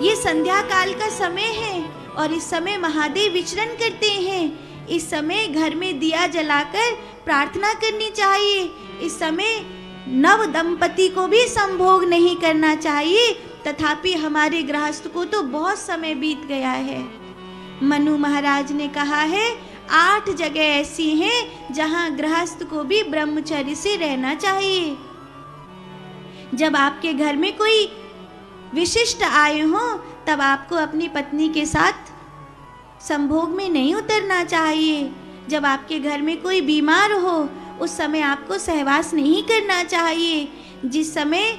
ये संध्या काल का समय है और इस समय महादेव विचरण करते हैं। इस समय घर में दिया जलाकर प्रार्थना करनी चाहिए। इस समय नव दंपति को भी संभोग नहीं करना चाहिए, तथापि हमारे गृहस्थ को तो बहुत समय बीत गया है। मनु महाराज ने कहा है 8 जगह ऐसी हैं जहां गृहस्थ को भी ब्रह्मचर्य से रहना चाहिए। जब आपके घर में कोई विशिष्ट आए हो तब आपको अपनी पत्नी के साथ संभोग में नहीं उतरना चाहिए। जब आपके घर में कोई बीमार हो उस समय आपको सहवास नहीं करना चाहिए। जिस समय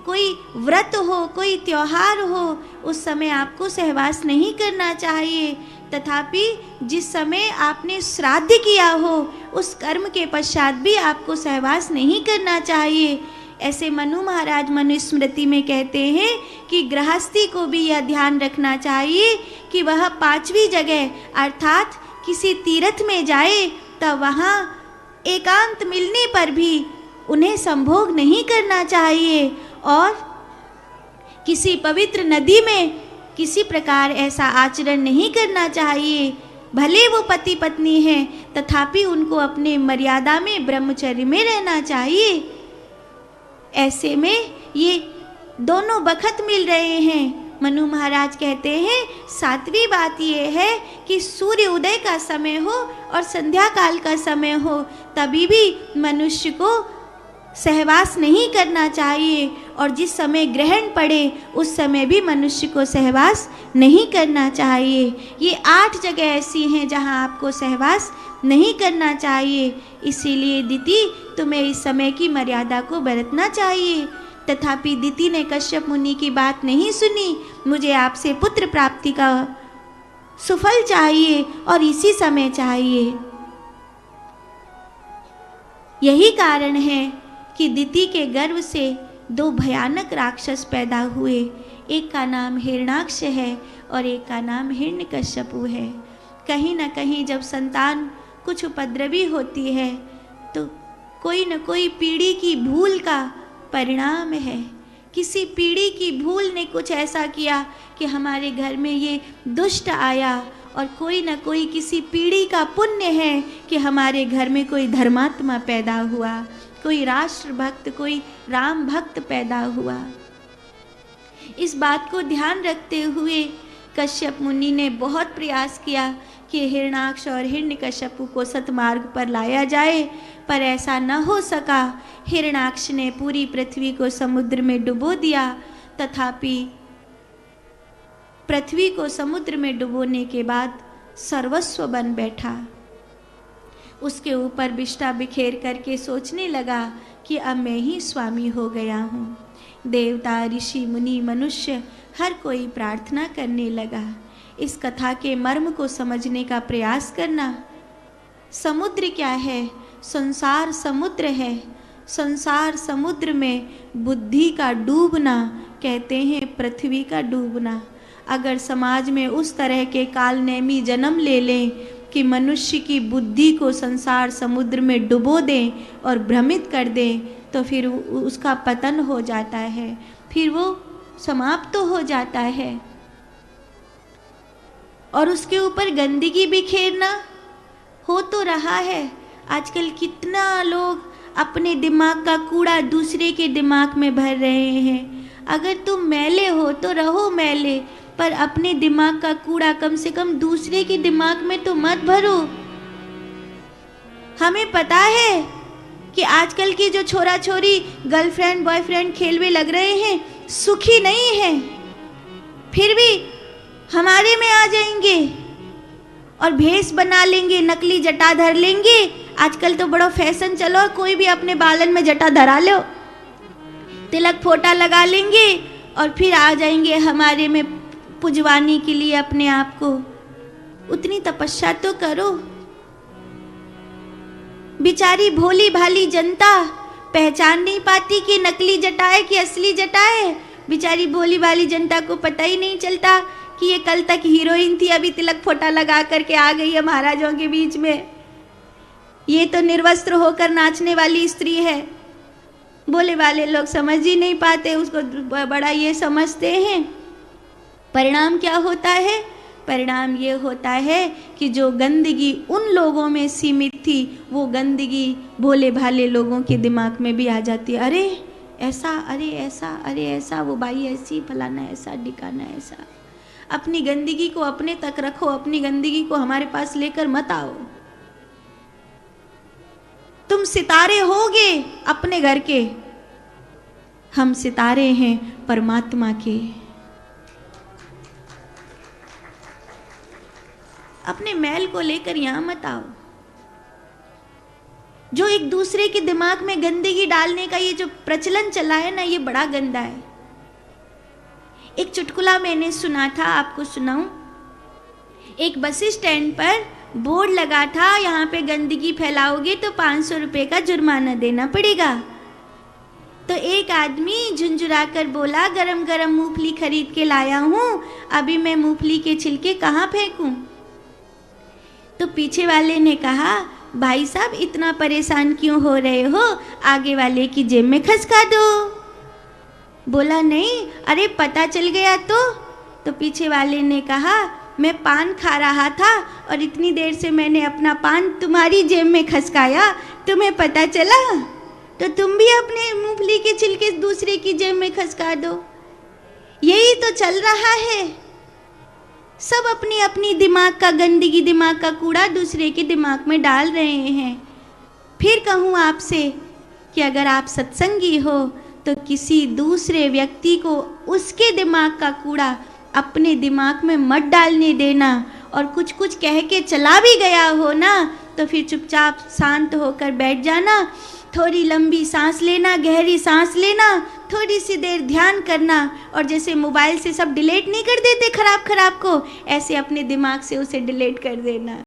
कोई व्रत हो, कोई त्योहार हो, उस समय आपको सहवास नहीं करना चाहिए। तथापि जिस समय आपने श्राद्ध किया हो उस कर्म के पश्चात भी आपको सहवास नहीं करना चाहिए। ऐसे मनु महाराज मनुस्मृति में कहते हैं कि गृहस्थी को भी यह ध्यान रखना चाहिए कि वह 5वीं जगह अर्थात किसी तीर्थ में जाए तब वहाँ एकांत मिलने पर भी उन्हें संभोग नहीं करना चाहिए और किसी पवित्र नदी में किसी प्रकार ऐसा आचरण नहीं करना चाहिए। भले वो पति पत्नी हैं तथापि उनको अपने मर्यादा में ब्रह्मचर्य में रहना चाहिए। ऐसे में ये दोनों बखत मिल रहे हैं। मनु महाराज कहते हैं 7वीं बात ये है कि सूर्य उदय का समय हो और संध्या काल का समय हो तभी भी मनुष्य को सहवास नहीं करना चाहिए और जिस समय ग्रहण पड़े उस समय भी मनुष्य को सहवास नहीं करना चाहिए। ये 8 जगह ऐसी हैं जहां आपको सहवास नहीं करना चाहिए। इसीलिए दिति तुम्हें इस समय की मर्यादा को बरतना चाहिए। तथापि दिति ने कश्यप मुनि की बात नहीं सुनी। मुझे आपसे पुत्र प्राप्ति का सुफल चाहिए और इसी समय चाहिए। यही कारण है कि दिति के गर्भ से 2 भयानक राक्षस पैदा हुए। एक का नाम हिरणाक्ष है और एक का नाम हिरण्यकश्यपु है। कहीं न कहीं जब संतान कुछ उपद्रवी होती है तो कोई न कोई पीढ़ी की भूल का परिणाम है। किसी पीढ़ी की भूल ने कुछ ऐसा किया कि हमारे घर में ये दुष्ट आया और कोई न कोई किसी पीढ़ी का पुण्य है कि हमारे घर में कोई धर्मात्मा पैदा हुआ, कोई राष्ट्र भक्त, कोई राम भक्त पैदा हुआ। इस बात को ध्यान रखते हुए कश्यप मुनि ने बहुत प्रयास किया कि हिरणाक्ष और हिरण्यकश्यपु को सतमार्ग पर लाया जाए, पर ऐसा न हो सका। हिरणाक्ष ने पूरी पृथ्वी को समुद्र में डुबो दिया, तथापि पृथ्वी को समुद्र में डुबोने के बाद सर्वस्व बन बैठा। उसके ऊपर बिष्टा बिखेर करके सोचने लगा कि अब मैं ही स्वामी हो गया हूँ। देवता, ऋषि, मुनि, मनुष्य हर कोई प्रार्थना करने लगा। इस कथा के मर्म को समझने का प्रयास करना। समुद्र क्या है? संसार समुद्र है। संसार समुद्र में बुद्धि का डूबना कहते हैं पृथ्वी का डूबना। अगर समाज में उस तरह के कालनेमी जन्म ले लें कि मनुष्य की बुद्धि को संसार समुद्र में डुबो दें और भ्रमित कर दें तो फिर उसका पतन हो जाता है, फिर वो समाप्त तो हो जाता है। और उसके ऊपर गंदगी बिखेरना हो तो रहा है। आजकल कितना लोग अपने दिमाग का कूड़ा दूसरे के दिमाग में भर रहे हैं। अगर तुम मैले हो तो रहो मैले, पर अपने दिमाग का कूड़ा कम से कम दूसरे के दिमाग में तो मत भरो। हमें पता है कि आजकल की जो छोरा छोरी गर्लफ्रेंड बॉयफ्रेंड खेलवे लग रहे हैं सुखी नहीं है, फिर भी हमारे में आ जाएंगे और भेष बना लेंगे, नकली जटा धर लेंगे। आजकल तो बड़ा फैशन चलो, कोई भी अपने बालन में जटा धरा लो, तिलक फोटा लगा लेंगे और फिर आ जाएंगे हमारे में पुजवाने के लिए अपने आप को। उतनी तपस्या तो करो। बेचारी भोली भाली जनता पहचान नहीं पाती कि नकली जटा है कि असली जटा है। बेचारी भोली भाली जनता को पता ही नहीं चलता कि ये कल तक हीरोइन थी, अभी तिलक फोटा लगा करके आ गई है महाराजों के बीच में। ये तो निर्वस्त्र होकर नाचने वाली स्त्री है। बोले वाले लोग समझ ही नहीं पाते, उसको बड़ा ये समझते हैं। परिणाम क्या होता है? परिणाम ये होता है कि जो गंदगी उन लोगों में सीमित थी, वो गंदगी भोले भाले लोगों के दिमाग में भी आ जाती है। अरे ऐसा, अरे ऐसा, अरे ऐसा, वो बाई ऐसी, फलाना ऐसा, ढिकाना ऐसा। अपनी गंदगी को अपने तक रखो, अपनी गंदगी को हमारे पास लेकर मत आओ। तुम सितारे होगे अपने घर के, हम सितारे हैं परमात्मा के। अपने मैल को लेकर यहां मत आओ। जो एक दूसरे के दिमाग में गंदगी डालने का ये जो प्रचलन चला है ना, ये बड़ा गंदा है। एक चुटकुला मैंने सुना था, आपको सुनाऊं। एक बस स्टैंड पर बोर्ड लगा था, यहाँ पे गंदगी फैलाओगे तो 500 रुपए का जुर्माना देना पड़ेगा। तो एक आदमी झुंझुरा कर बोला, गरम गरम मूंगफली खरीद के लाया हूँ, अभी मैं मूंगफली के छिलके कहाँ फेंकूं? तो पीछे वाले ने कहा, भाई साहब इतना परेशान क्यों हो रहे हो, आगे वाले की जेब में खसका दो। बोला नहीं, अरे पता चल गया तो पीछे वाले ने कहा, मैं पान खा रहा था और इतनी देर से मैंने अपना पान तुम्हारी जेब में खसकाया, तुम्हें पता चला तो तुम भी अपने मूंगफली के छिलके दूसरे की जेब में खसका दो। यही तो चल रहा है। सब अपनी अपनी दिमाग का गंदगी, दिमाग का कूड़ा दूसरे के दिमाग में डाल रहे हैं। फिर कहूँ आपसे कि अगर आप सत्संगी हो तो किसी दूसरे व्यक्ति को उसके दिमाग का कूड़ा अपने दिमाग में मत डालने देना। और कुछ कुछ कह के चला भी गया हो ना, तो फिर चुपचाप शांत होकर बैठ जाना, थोड़ी लंबी सांस लेना, गहरी सांस लेना, थोड़ी सी देर ध्यान करना, और जैसे मोबाइल से सब डिलीट नहीं कर देते खराब को, ऐसे अपने दिमाग से उसे डिलीट कर देना।